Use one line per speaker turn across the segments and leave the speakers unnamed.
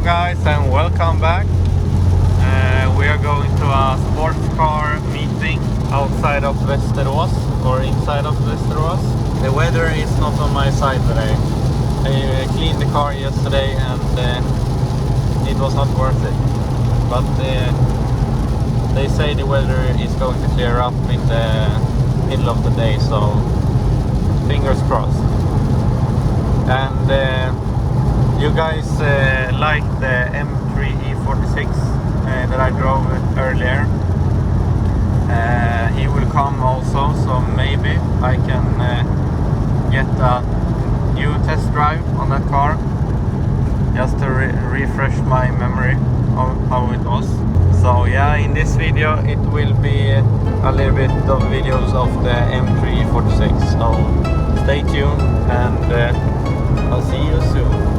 guys, and welcome back. We are going to a sports car meeting outside of Västerås, or inside of Västerås. The weather is not on my side today. I cleaned the car yesterday and it was not worth it. But they say the weather is going to clear up in the middle of the day, so fingers crossed. And you guys like the M3 E46 that I drove earlier. He will come also, so maybe I can get a new test drive on that car, just to refresh my memory of how it was. So yeah, in this video it will be a little bit of videos of the M3 E46, so stay tuned and I'll see you soon.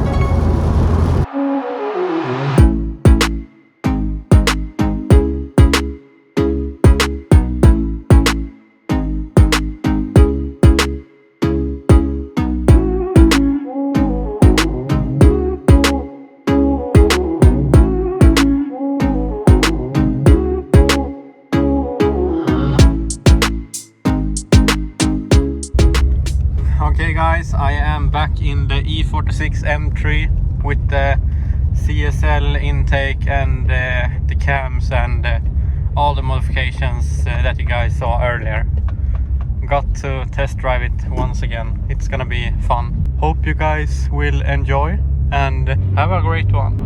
Okay guys, I am back in the E46 M3 with the CSL intake and the cams and all the modifications that you guys saw earlier. Got to test drive it once again. It's gonna be fun. Hope you guys will enjoy and have a great one.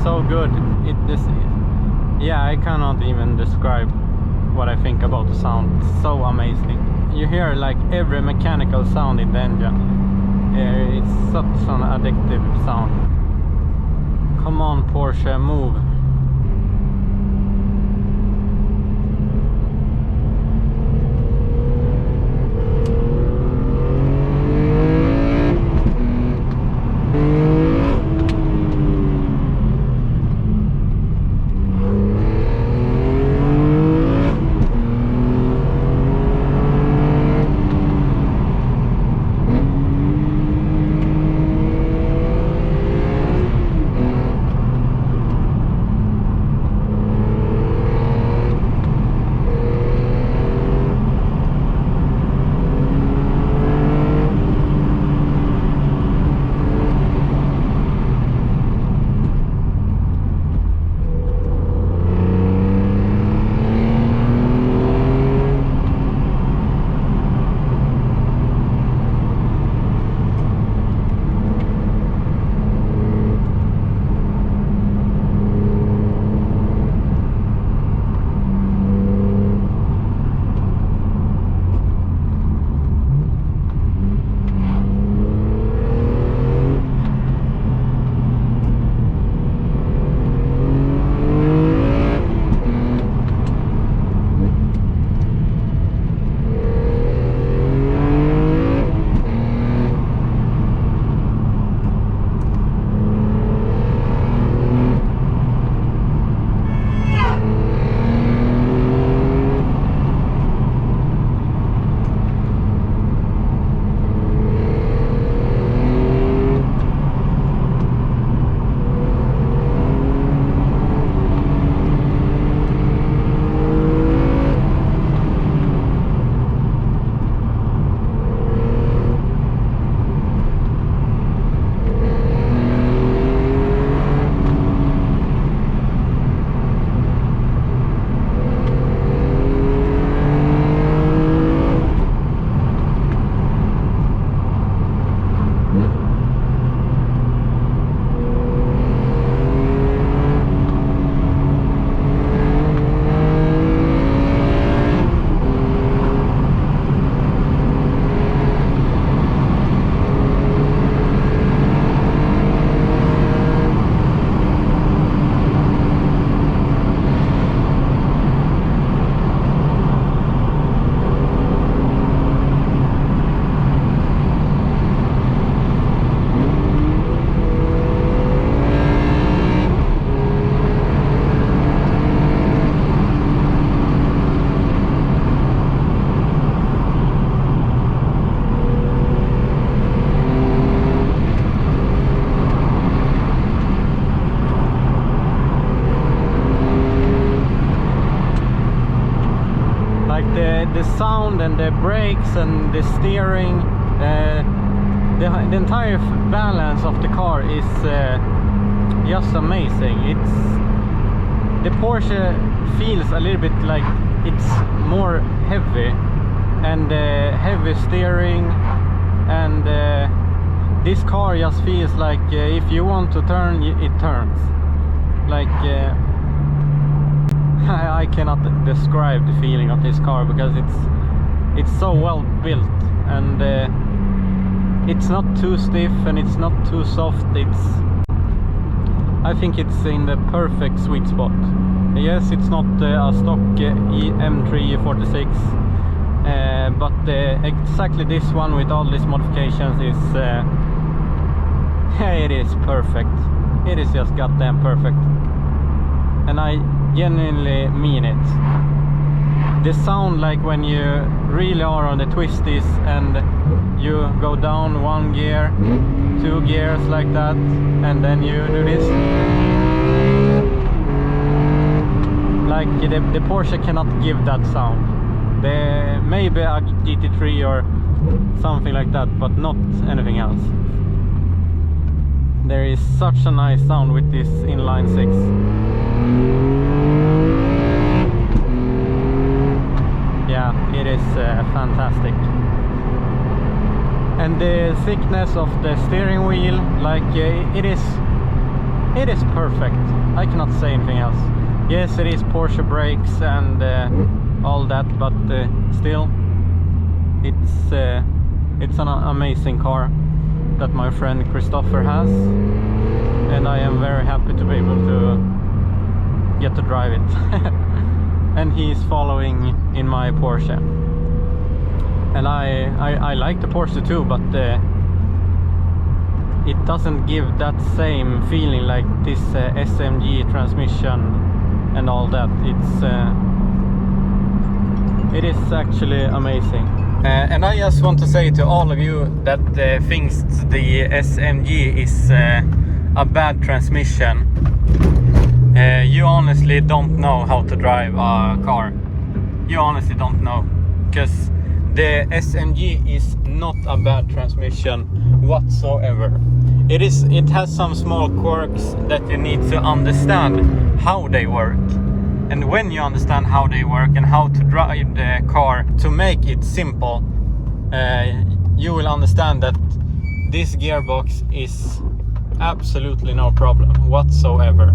So good. Yeah, I cannot even describe what I think about the sound. It's so amazing. You hear like every mechanical sound in the engine. It's such an addictive sound. Come on, Porsche, move.
the sound and the brakes and the steering, the entire balance of the car is just amazing. The Porsche feels a little bit like it's more heavy, and heavy steering, and this car just feels like if you want to turn, it turns. Like I cannot describe the feeling of this car, because it's so well built, and it's not too stiff and it's not too soft. I think it's in the perfect sweet spot. Yes, it's not a stock M3 E46, but exactly this one with all these modifications is it is perfect. It is just goddamn perfect, and I genuinely mean it. The sound, like when you really are on the twisties and you go down 1 gear, 2 gears like that, and then you do this, like the Porsche cannot give that sound. Maybe a GT3 or something like that, but not anything else. There is such a nice sound with this inline 6. Yeah, it is fantastic. And the thickness of the steering wheel, like it is perfect. I cannot say anything else. Yes, it is Porsche brakes and all that, but still, it's an amazing car that my friend Christopher has, and I am very happy to be able to get to drive it. And he's following in my Porsche, and I like the Porsche too, but it doesn't give that same feeling like this SMG transmission and all that. It is actually amazing. And I just want to say to all of you that thinks the SMG is a bad transmission, you honestly don't know how to drive a car. You honestly don't know, because the SMG is not a bad transmission whatsoever. It has some small quirks that you need to understand how they work. And when you understand how they work and how to drive the car to make it simple, you will understand that this gearbox is absolutely no problem whatsoever.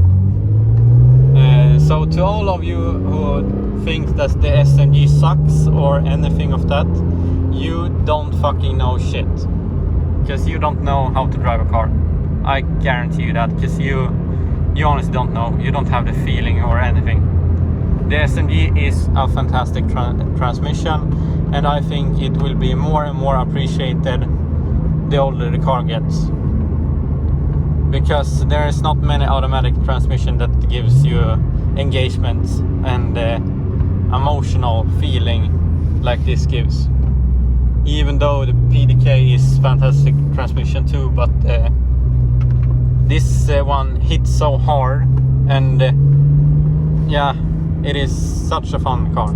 So to all of you who think that the SMG sucks or anything of that, you don't fucking know shit, because you don't know how to drive a car. I guarantee you that, because you honestly don't know. You don't have the feeling or anything. The SMG is a fantastic transmission, and I think it will be more and more appreciated the older the car gets, because there is not many automatic transmission that gives you engagement and emotional feeling like this gives. Even though the PDK is fantastic transmission too, but this one hits so hard, and yeah, it is such a fun car.